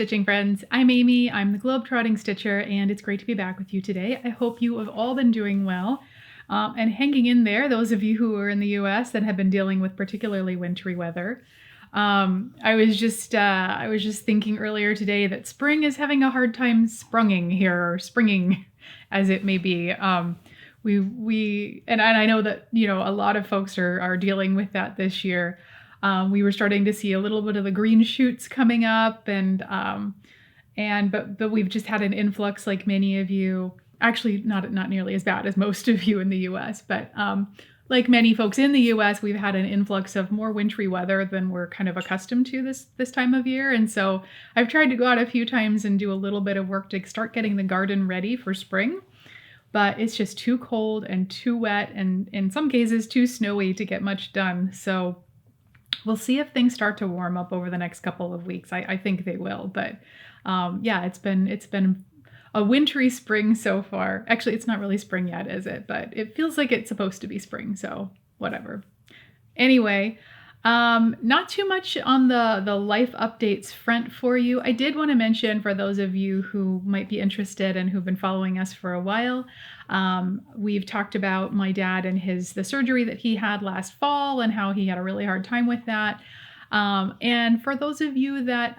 stitching friends. I'm Amy, I'm the Globetrotting Stitcher, and it's great to be back with you today. I hope you have all been doing well and hanging in there, those of you who are in the US that have been dealing with particularly wintry weather. I was just thinking earlier today that spring is having a hard time springing here, or springing as it may be. And I know that, you know, a lot of folks are dealing with that this year. We were starting to see a little bit of the green shoots coming up, but we've just had an influx, like many of you, actually not nearly as bad as most of you in the US, but like many folks in the US, we've had an influx of more wintry weather than we're kind of accustomed to this time of year. And so I've tried to go out a few times and do a little bit of work to start getting the garden ready for spring. But it's just too cold and too wet, and in some cases too snowy to get much done. So we'll see if things start to warm up over the next couple of weeks. I think they will, but yeah, it's been a wintry spring so far. Actually, it's not really spring yet, is it? But it feels like it's supposed to be spring, so whatever. Anyway, not too much on the life updates front for you. I did want to mention, for those of you who might be interested and who've been following us for a while, we've talked about my dad and the surgery that he had last fall and how he had a really hard time with that. And for those of you that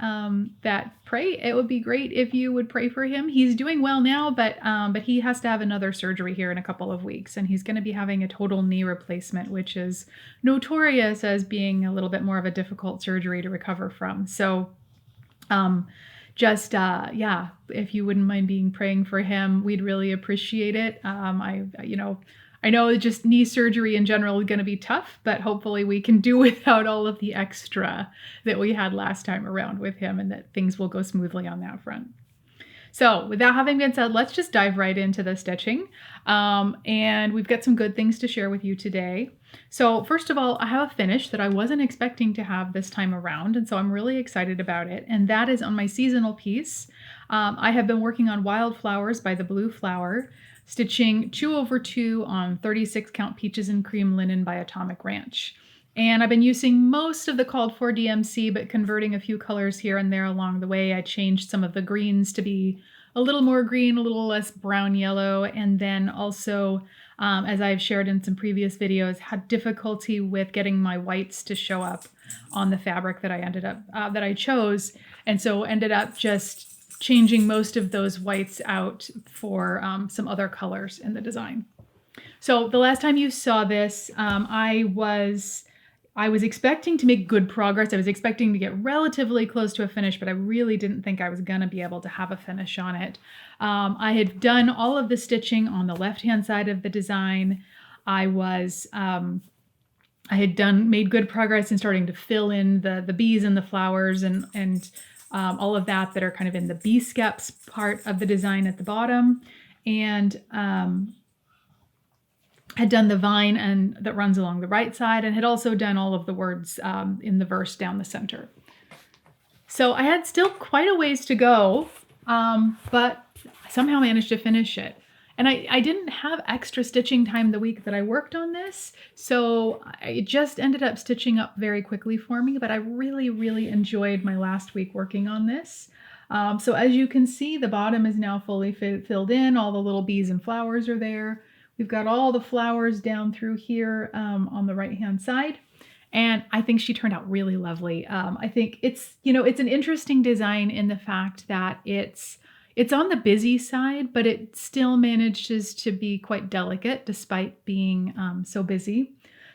pray, it would be great if you would pray for him. He's doing well now, but he has to have another surgery here in a couple of weeks, and he's going to be having a total knee replacement, which is notorious as being a little bit more of a difficult surgery to recover from. So, yeah, if you wouldn't mind praying for him, we'd really appreciate it. I know just knee surgery in general is going to be tough, but hopefully we can do without all of the extra that we had last time around with him, and that things will go smoothly on that front. So with that having been said, let's just dive right into the stitching. And we've got some good things to share with you today. So first of all, I have a finish that I wasn't expecting to have this time around, and so I'm really excited about it. And that is on my seasonal piece. I have been working on Wildflowers by the Blue Flower, stitching 2/2 on 36 count Peaches and Cream Linen by Atomic Ranch. And I've been using most of the called for DMC, but converting a few colors here and there along the way. I changed some of the greens to be a little more green, a little less brown yellow, and then also, as I've shared in some previous videos, had difficulty with getting my whites to show up on the fabric that I chose, and so ended up just changing most of those whites out for some other colors in the design. So the last time you saw this, I was expecting to make good progress. I was expecting to get relatively close to a finish, but I really didn't think I was going to be able to have a finish on it. I had done all of the stitching on the left-hand side of the design. I had made good progress in starting to fill in the bees and the flowers and all of that are kind of in the bee skeps part of the design at the bottom, and had done the vine that runs along the right side, and had also done all of the words in the verse down the center. So I had still quite a ways to go, but I somehow managed to finish it. And I didn't have extra stitching time the week that I worked on this, so it just ended up stitching up very quickly for me, but I really, really enjoyed my last week working on this. So as you can see, the bottom is now fully filled in. All the little bees and flowers are there. We've got all the flowers down through here on the right-hand side, and I think she turned out really lovely. I think it's an interesting design in the fact that it's on the busy side, but it still manages to be quite delicate despite being so busy.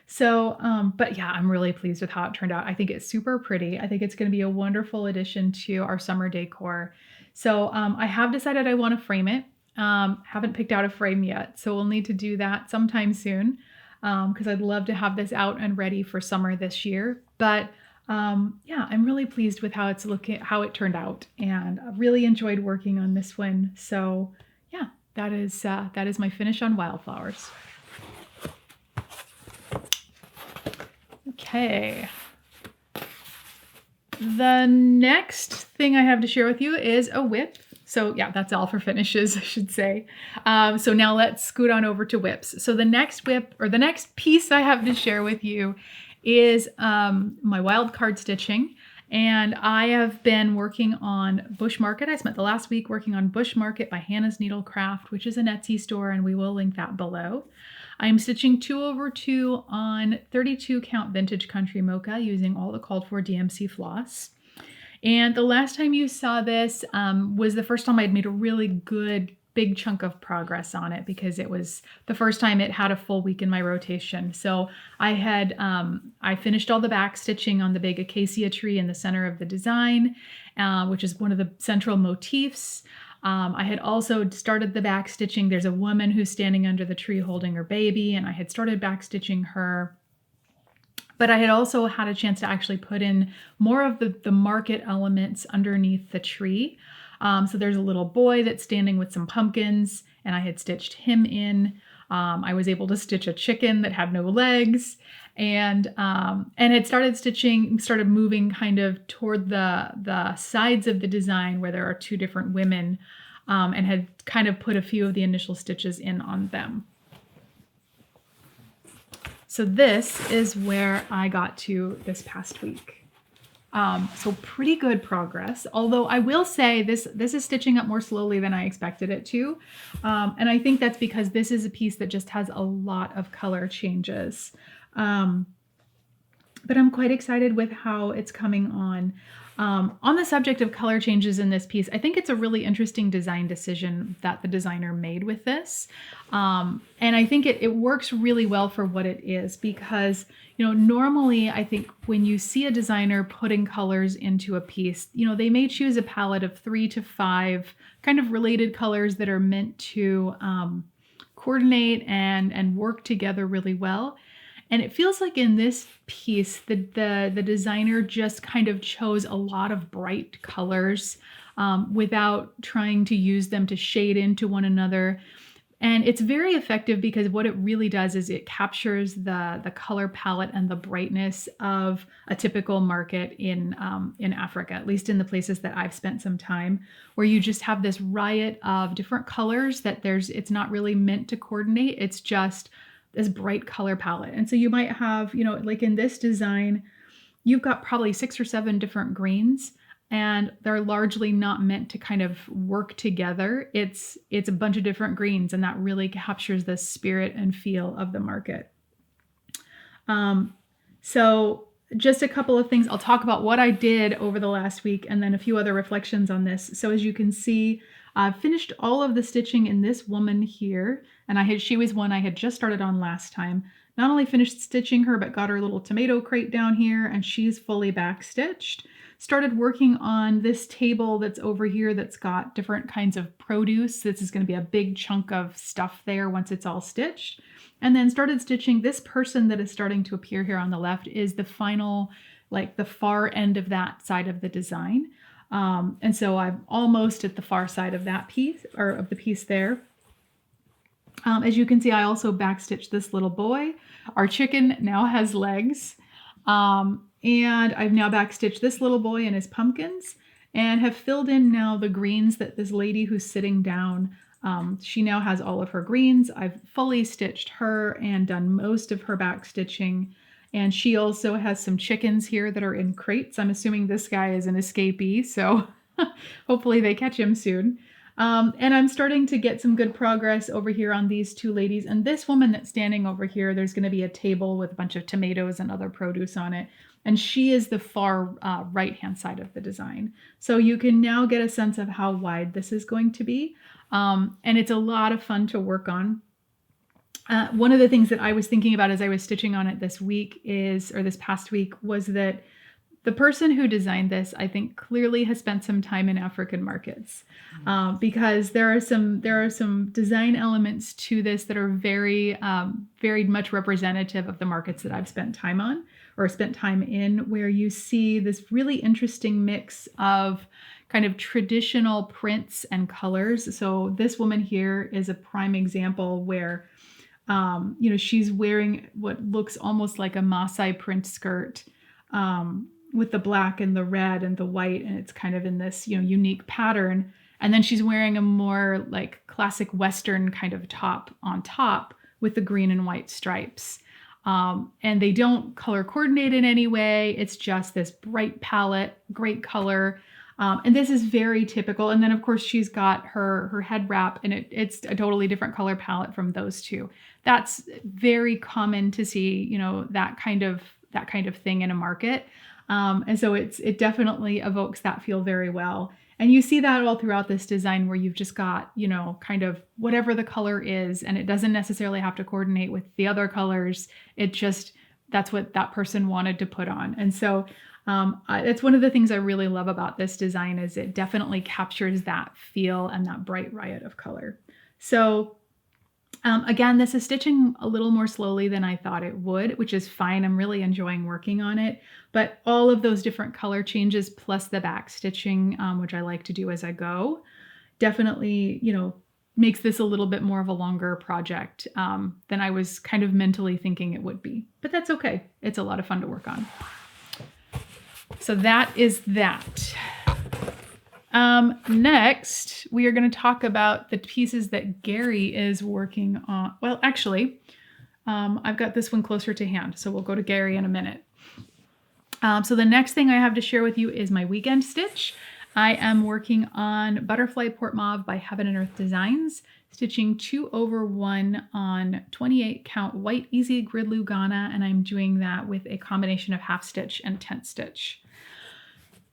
So, but yeah, I'm really pleased with how it turned out. I think it's super pretty. I think it's going to be a wonderful addition to our summer decor. So I have decided I want to frame it. Haven't picked out a frame yet, so we'll need to do that sometime soon because I'd love to have this out and ready for summer this year. But yeah, I'm really pleased with how it turned out, and I really enjoyed working on this one. So yeah, that is my finish on Wildflowers. Okay. The next thing I have to share with you is a whip. So yeah, that's all for finishes, I should say. So now let's scoot on over to whips. So the next whip, or the next piece I have to share with you, is my wild card stitching. And I have been working on Bush Market. I spent the last week working on Bush Market by Hannah's Needlecraft, which is an Etsy store, and we will link that below. I'm stitching 2/2 on 32 count vintage country mocha using all the called for DMC floss. And the last time you saw this was the first time I'd made a really good big chunk of progress on it, because it was the first time it had a full week in my rotation. So I finished all the back stitching on the big acacia tree in the center of the design, which is one of the central motifs. I had also started the back stitching. There's a woman who's standing under the tree holding her baby, and I had started back stitching her. But I had also had a chance to actually put in more of the market elements underneath the tree. So there's a little boy that's standing with some pumpkins, and I had stitched him in. I was able to stitch a chicken that had no legs, and had started moving kind of toward the sides of the design where there are two different women, and had kind of put a few of the initial stitches in on them. So this is where I got to this past week. So pretty good progress, although I will say this is stitching up more slowly than I expected it to. And I think that's because this is a piece that just has a lot of color changes. But I'm quite excited with how it's coming on. On the subject of color changes in this piece, I think it's a really interesting design decision that the designer made with this. And I think it works really well for what it is, because, normally I think when you see a designer putting colors into a piece, they may choose a palette of 3 to 5 kind of related colors that are meant to coordinate and work together really well. And it feels like in this piece, the designer just kind of chose a lot of bright colors without trying to use them to shade into one another. And it's very effective because what it really does is it captures the color palette and the brightness of a typical market in Africa, at least in the places that I've spent some time, where you just have this riot of different colors that it's not really meant to coordinate. It's just this bright color palette. And so you might have, like in this design, you've got probably 6 or 7 different greens, and they're largely not meant to kind of work together. It's a bunch of different greens, and that really captures the spirit and feel of the market. So just a couple of things. I'll talk about what I did over the last week and then a few other reflections on this. So as you can see, I've finished all of the stitching in this woman here, and she was one I had just started on last time. Not only finished stitching her, but got her little tomato crate down here, and she's fully back stitched. Started working on this table that's over here that's got different kinds of produce. This is going to be a big chunk of stuff there once it's all stitched. And then started stitching this person that is starting to appear here on the left is the final, like the far end of that side of the design. And so I'm almost at the far side of that piece, or of the piece there. As you can see, I also backstitched this little boy. Our chicken now has legs. And I've now backstitched this little boy and his pumpkins, and have filled in now the greens that this lady who's sitting down, she now has all of her greens. I've fully stitched her and done most of her back stitching. And she also has some chickens here that are in crates. I'm assuming this guy is an escapee, so hopefully they catch him soon. And I'm starting to get some good progress over here on these two ladies. And this woman that's standing over here, there's going to be a table with a bunch of tomatoes and other produce on it. And she is the far right-hand side of the design. So you can now get a sense of how wide this is going to be. And it's a lot of fun to work on. One of the things that I was thinking about as I was stitching on it this past week, was that the person who designed this, I think, clearly has spent some time in African markets, because there are some design elements to this that are very, very much representative of the markets that I've spent time on, or spent time in, where you see this really interesting mix of kind of traditional prints and colors. So this woman here is a prime example where she's wearing what looks almost like a Maasai print skirt, with the black and the red and the white, and it's kind of in this, unique pattern. And then she's wearing a more like classic Western kind of top on top with the green and white stripes. And they don't color coordinate in any way. It's just this bright palette, great color. And this is very typical. And then of course she's got her head wrap, and it's a totally different color palette from those two. That's very common to see, you know, that kind of thing in a market. And so it definitely evokes that feel very well. And you see that all throughout this design, where you've just got, you know, kind of whatever the color is, and it doesn't necessarily have to coordinate with the other colors. It just, that's what that person wanted to put on. And so it's one of the things I really love about this design, is it definitely captures that feel and that bright riot of color. So again, this is stitching a little more slowly than I thought it would, which is fine. I'm really enjoying working on it. But all of those different color changes plus the back stitching, which I like to do as I go, definitely, you know, makes this a little bit more of a longer project than I was kind of mentally thinking it would be. But that's okay. It's a lot of fun to work on. So that is that. Next, we are going to talk about the pieces that Gary is working on. Well, actually, I've got this one closer to hand, so we'll go to Gary in a minute. So the next thing I have to share with you is my weekend stitch. I am working on Butterfly Port Mauve by Heaven and Earth Designs, stitching 2/1 on 28 count white easy grid Lugana, and I'm doing that with a combination of half stitch and tent stitch.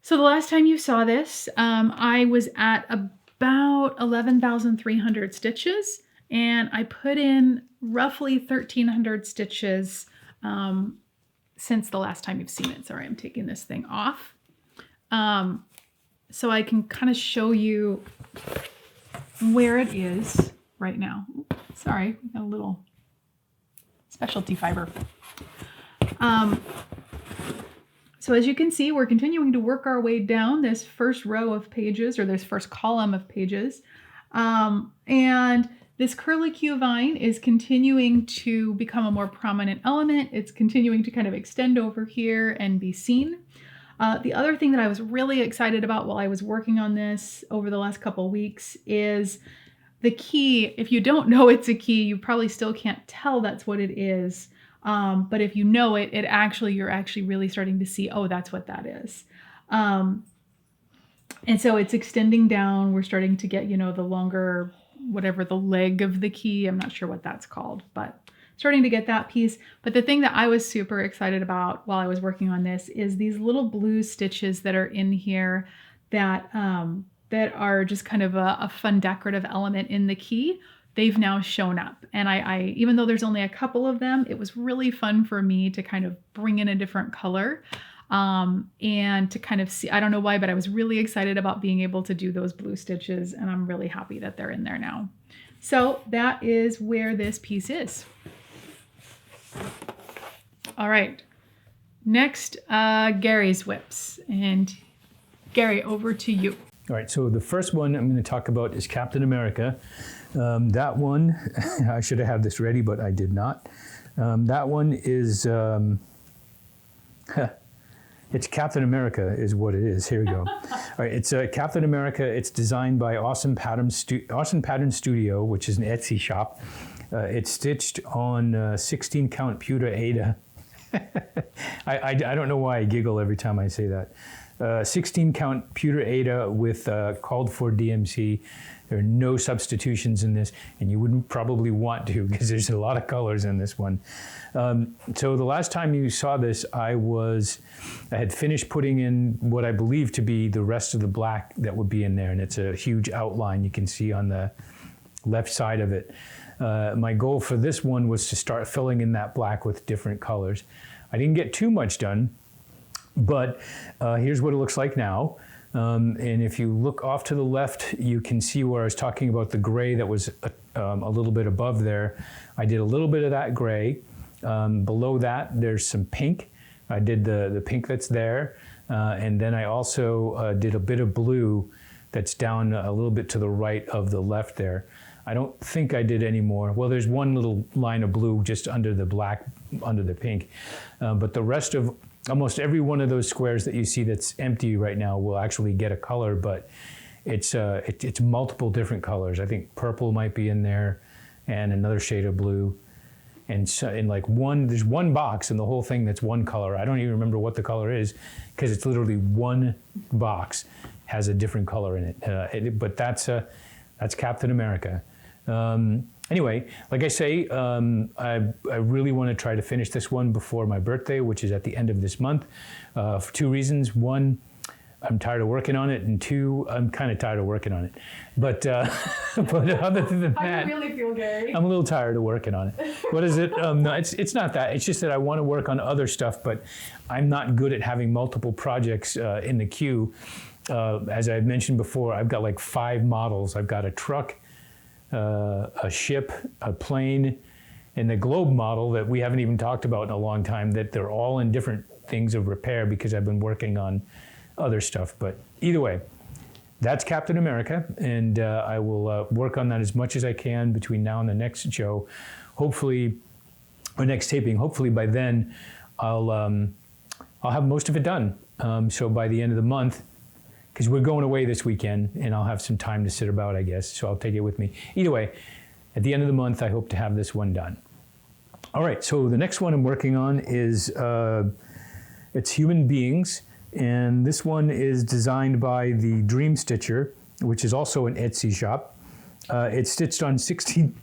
So the last time you saw this, I was at about 11,300 stitches, and I put in roughly 1,300 stitches since the last time you've seen it. Sorry, I'm taking this thing off. So I can kind of show you where it is right now. Sorry, we got a little specialty fiber. So as you can see, we're continuing to work our way down this first row of pages, or this first column of pages. And this curlicue vine is continuing to become a more prominent element. It's continuing to kind of extend over here and be seen. The other thing that I was really excited about while I was working on this over the last couple of weeks is the key. If you don't know it's a key, you probably still can't tell that's what it is. But if you know it, you're actually really starting to see, oh, that's what that is. And so it's extending down. We're starting to get, you know, the longer, whatever the leg of the key, I'm not sure what that's called, but starting to get that piece. But the thing that I was super excited about while I was working on this is these little blue stitches that are in here that are just kind of a fun decorative element in the key. They've now shown up, and I even though there's only a couple of them, it was really fun for me to kind of bring in a different color and to kind of see, I don't know why, but I was really excited about being able to do those blue stitches, and I'm really happy that they're in there now. So that is where this piece is. All right, next, Gary's whips, and Gary, over to you. All right, so the first one I'm going to talk about is Captain America. That one, I should have had this ready, but I did not. That one is, it's Captain America is what it is. Here we go. All right, it's Captain America. It's designed by Awesome Pattern Studio, which is an Etsy shop. It's stitched on 16 count pewter Ada. I don't know why I giggle every time I say that. 16 count pewter Ada with called for DMC. There are no substitutions in this, and you wouldn't probably want to because there's a lot of colors in this one. So the last time you saw this, I had finished putting in what I believe to be the rest of the black that would be in there, and it's a huge outline you can see on the left side of it. My goal for this one was to start filling in that black with different colors. I didn't get too much done, but here's what it looks like now. And if you look off to the left, you can see where I was talking about the gray that was a little bit above there. I did a little bit of that gray. Below that, there's some pink. I did the pink that's there. And then I also did a bit of blue that's down a little bit to the right of the left there. I don't think I did any more. Well, there's one little line of blue just under the black, under the pink. But the rest of almost every one of those squares that you see that's empty right now will actually get a color, but it's multiple different colors. I think purple might be in there and another shade of blue. And so in like there's one box in the whole thing that's one color. I don't even remember what the color is because it's literally one box has a different color in it. But that's Captain America. Anyway, like I say, I really want to try to finish this one before my birthday, which is at the end of this month, for two reasons. One, I'm tired of working on it, and two, I'm kind of tired of working on it. But but other than that, how do you really feel, Gary? I'm a little tired of working on it. What is it? No, it's not that. It's just that I want to work on other stuff, but I'm not good at having multiple projects in the queue. As I've mentioned before, I've got like 5 models. I've got a truck, a ship, a plane, and the globe model that we haven't even talked about in a long time, that they're all in different things of repair because I've been working on other stuff. But either way, that's Captain America, and I will work on that as much as I can between now and the next show. Hopefully, or next taping, hopefully by then I'll have most of it done. So by the end of the month, because we're going away this weekend, and I'll have some time to sit about, I guess, so I'll take it with me. Either way, at the end of the month, I hope to have this one done. All right, so the next one I'm working on is, it's human beings, and this one is designed by the Dream Stitcher, which is also an Etsy shop. It's stitched on 16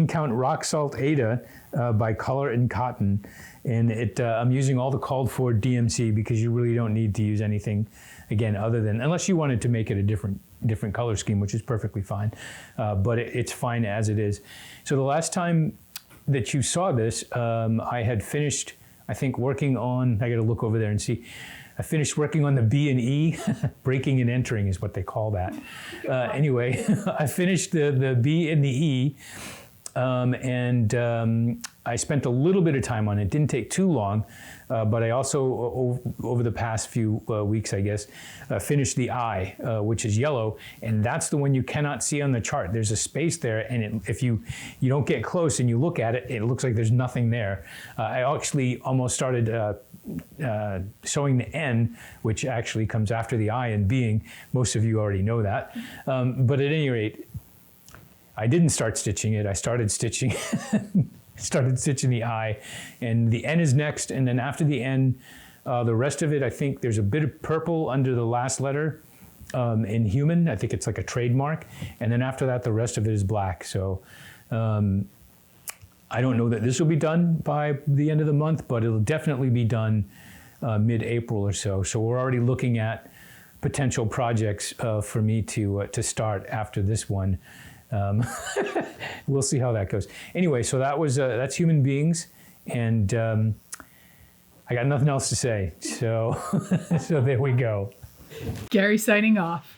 count rock salt Aida by Color and Cotton. And I'm using all the called for DMC because you really don't need to use anything, again, other than, unless you wanted to make it a different color scheme, which is perfectly fine. But it's fine as it is. So the last time that you saw this, I had finished, I think, working on, I got to look over there and see, I finished working on the B and E. Breaking and entering is what they call that. Anyway, I finished the B and the E. I spent a little bit of time on it. It didn't take too long, but I also, over the past few weeks, I guess, finished the I, which is yellow, and that's the one you cannot see on the chart. There's a space there, and if you don't get close and you look at it, it looks like there's nothing there. I actually almost started showing the N, which actually comes after the I in being. Most of you already know that. But at any rate, I didn't start stitching it. I started stitching the I, and the N is next, and then after the N, the rest of it, I think there's a bit of purple under the last letter in human. I think it's like a trademark, and then after that, the rest of it is black. So I don't know that this will be done by the end of the month, but it'll definitely be done mid-April or so. So we're already looking at potential projects for me to start after this one. We'll see how that goes. Anyway, so that's human beings, and I got nothing else to say. So, so there we go. Gary signing off.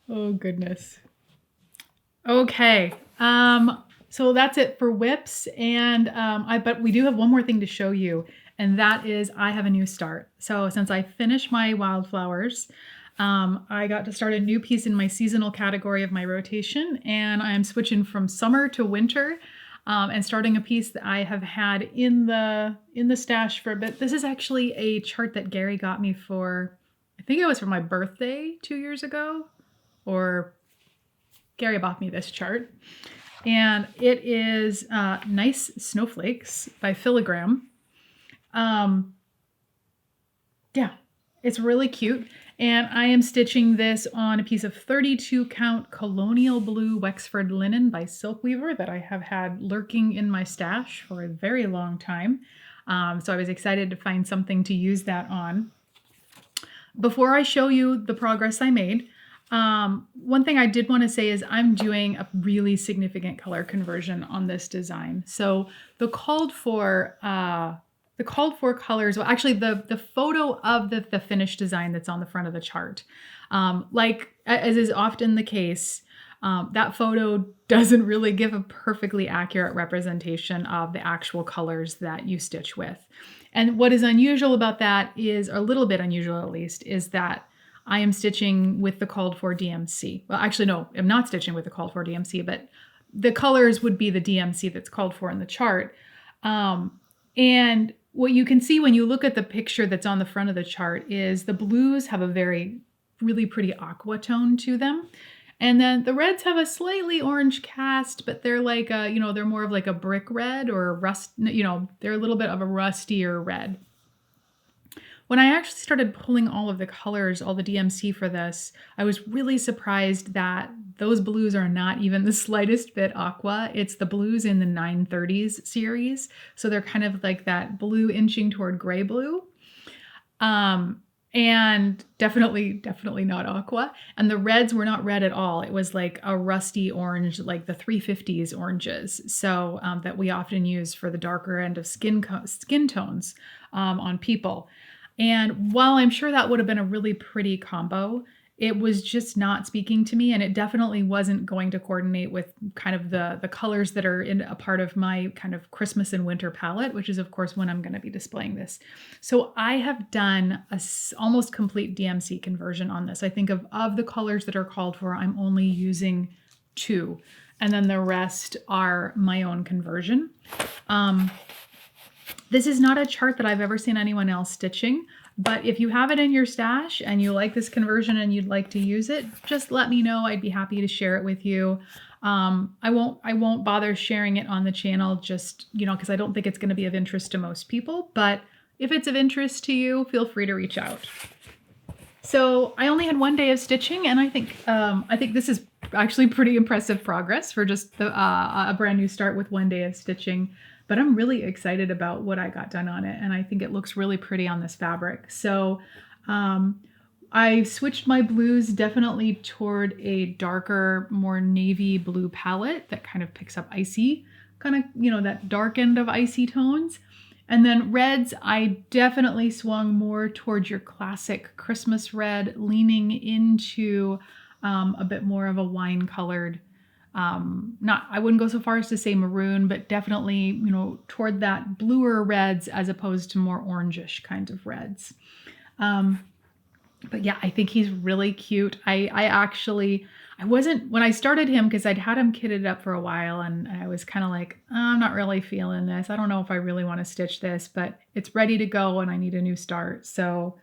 Oh goodness. Okay. So that's it for whips, and but we do have one more thing to show you, and that is I have a new start. So since I finished my wildflowers, I got to start a new piece in my seasonal category of my rotation, and I'm switching from summer to winter, and starting a piece that I have had in the stash for a bit. This is actually a chart that Gary got me for, I think it was for my birthday 2 years ago, or Gary bought me this chart, and it is Nice Snowflakes by Filigram. Yeah, it's really cute. And I am stitching this on a piece of 32 count Colonial Blue Wexford linen by Silkweaver that I have had lurking in my stash for a very long time. So I was excited to find something to use that on. Before I show you the progress I made, one thing I did want to say is I'm doing a really significant color conversion on this design. So the called for colors, well, actually the photo of the finished design that's on the front of the chart, like as is often the case, that photo doesn't really give a perfectly accurate representation of the actual colors that you stitch with. And what is unusual about that is, or a little bit unusual at least, is that I am stitching with the called for DMC. Well, actually, no, I'm not stitching with the called for DMC, but the colors would be the DMC that's called for in the chart. And what you can see when you look at the picture that's on the front of the chart is the blues have a really pretty aqua tone to them. And then the reds have a slightly orange cast, but they're like they're more of like a brick red or a rust, they're a little bit of a rustier red. When I actually started pulling all of the colors, all the DMC for this, I was really surprised that those blues are not even the slightest bit aqua. It's the blues in the 930s series. So they're kind of like that blue inching toward gray blue. And definitely not aqua. And the reds were not red at all. It was like a rusty orange, like the 350s oranges. So that we often use for the darker end of skin tones on people. And while I'm sure that would have been a really pretty combo, it was just not speaking to me, and it definitely wasn't going to coordinate with kind of the colors that are in a part of my kind of Christmas and winter palette, which is of course when I'm going to be displaying this. So I have done a almost complete DMC conversion on this. I think of the colors that are called for, I'm only using 2, and then the rest are my own conversion. This is not a chart that I've ever seen anyone else stitching, but if you have it in your stash and you like this conversion and you'd like to use it, just let me know. I'd be happy to share it with you. I won't bother sharing it on the channel just, because I don't think it's going to be of interest to most people, but if it's of interest to you, feel free to reach out. So I only had 1 day of stitching, and I think this is actually pretty impressive progress for just a brand new start with 1 day of stitching. But I'm really excited about what I got done on it, and I think it looks really pretty on this fabric. So I switched my blues definitely toward a darker, more navy blue palette that kind of picks up icy, kind of, that dark end of icy tones. And then reds, I definitely swung more towards your classic Christmas red, leaning into a bit more of a wine colored, I wouldn't go so far as to say maroon, but definitely, toward that bluer reds as opposed to more orangish kinds of reds. But yeah, I think he's really cute. I wasn't, when I started him, because I'd had him kitted up for a while, and I was kind of like, I'm not really feeling this. I don't know if I really want to stitch this, but it's ready to go and I need a new start. So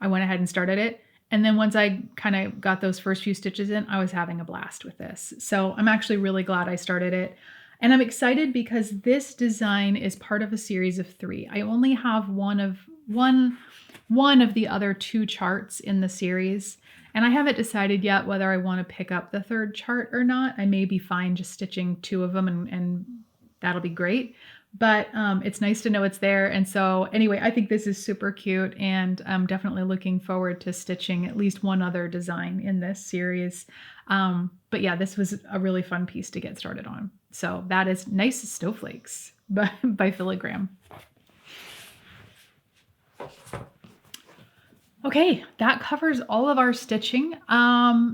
I went ahead and started it. And then once I kind of got those first few stitches in, I was having a blast with this. So I'm actually really glad I started it. And I'm excited because this design is part of a series of 3. I only have one of the other 2 charts in the series. And I haven't decided yet whether I want to pick up the 3rd chart or not. I may be fine just stitching 2 of them and that'll be great. But it's nice to know it's there. And so anyway, I think this is super cute, and I'm definitely looking forward to stitching at least one other design in this series. But yeah, this was a really fun piece to get started on. So that is Nice Snowflakes by Filigram. Okay, that covers all of our stitching.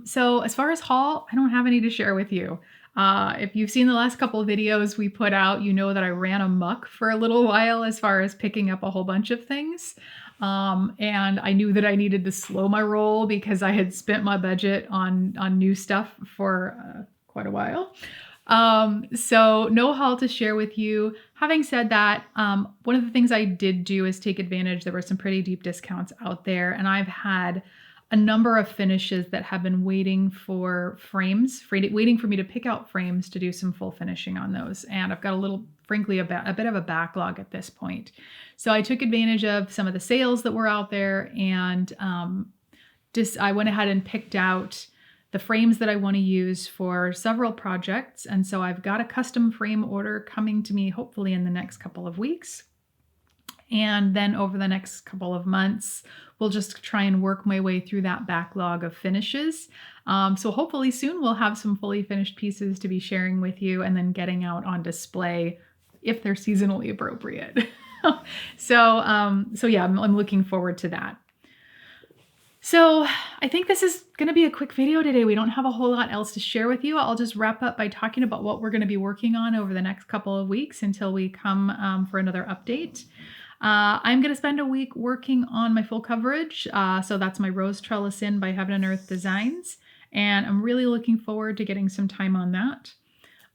So as far as haul, I don't have any to share with you. If you've seen the last couple of videos we put out, you know that I ran amok for a little while as far as picking up a whole bunch of things. And I knew that I needed to slow my roll because I had spent my budget on new stuff for quite a while. So no haul to share with you. Having said that, one of the things I did do is take advantage. There were some pretty deep discounts out there, and I've had a number of finishes that have been waiting for frames, waiting for me to pick out frames to do some full finishing on those. And I've got frankly, a bit of a backlog at this point. So I took advantage of some of the sales that were out there, and I went ahead and picked out the frames that I want to use for several projects. And so I've got a custom frame order coming to me hopefully in the next couple of weeks. And then over the next couple of months, we'll just try and work my way through that backlog of finishes. So hopefully soon we'll have some fully finished pieces to be sharing with you and then getting out on display if they're seasonally appropriate. So yeah, I'm looking forward to that. So I think this is going to be a quick video today. We don't have a whole lot else to share with you. I'll just wrap up by talking about what we're going to be working on over the next couple of weeks until we come for another update. I'm going to spend a week working on my full coverage. So that's my Rose Trellis In by Heaven and Earth Designs. And I'm really looking forward to getting some time on that.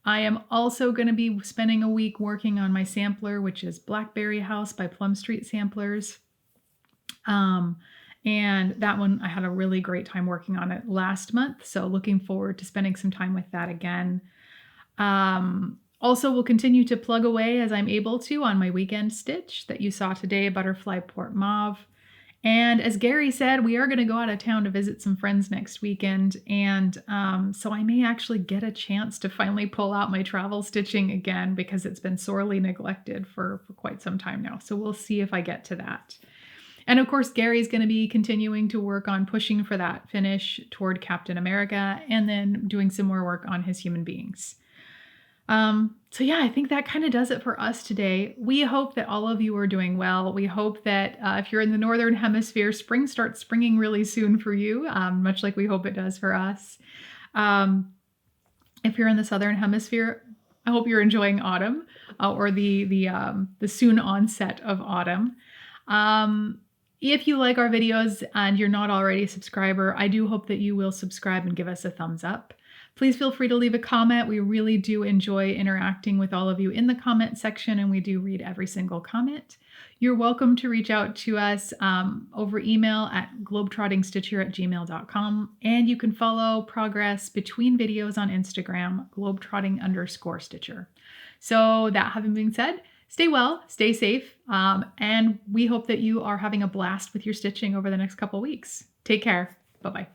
I am also going to be spending a week working on my sampler, which is Blackberry House by Plum Street Samplers. And that one, I had a really great time working on it last month. So looking forward to spending some time with that again. Also, we'll continue to plug away as I'm able to on my weekend stitch that you saw today, Butterfly Port Mauve. And as Gary said, we are going to go out of town to visit some friends next weekend. And so I may actually get a chance to finally pull out my travel stitching again because it's been sorely neglected for quite some time now. So we'll see if I get to that. And of course, Gary's going to be continuing to work on pushing for that finish toward Captain America and then doing some more work on his human beings. So yeah, I think that kind of does it for us today. We hope that all of you are doing well. We hope that if you're in the Northern Hemisphere, spring starts springing really soon for you, much like we hope it does for us. If you're in the Southern Hemisphere, I hope you're enjoying autumn or the soon onset of autumn. If you like our videos and you're not already a subscriber, I do hope that you will subscribe and give us a thumbs up. Please feel free to leave a comment. We really do enjoy interacting with all of you in the comment section, and we do read every single comment. You're welcome to reach out to us over email at globetrottingstitcher@gmail.com, and you can follow progress between videos on Instagram, globetrotting_stitcher. So that having been said, stay well, stay safe, and we hope that you are having a blast with your stitching over the next couple weeks. Take care. Bye-bye.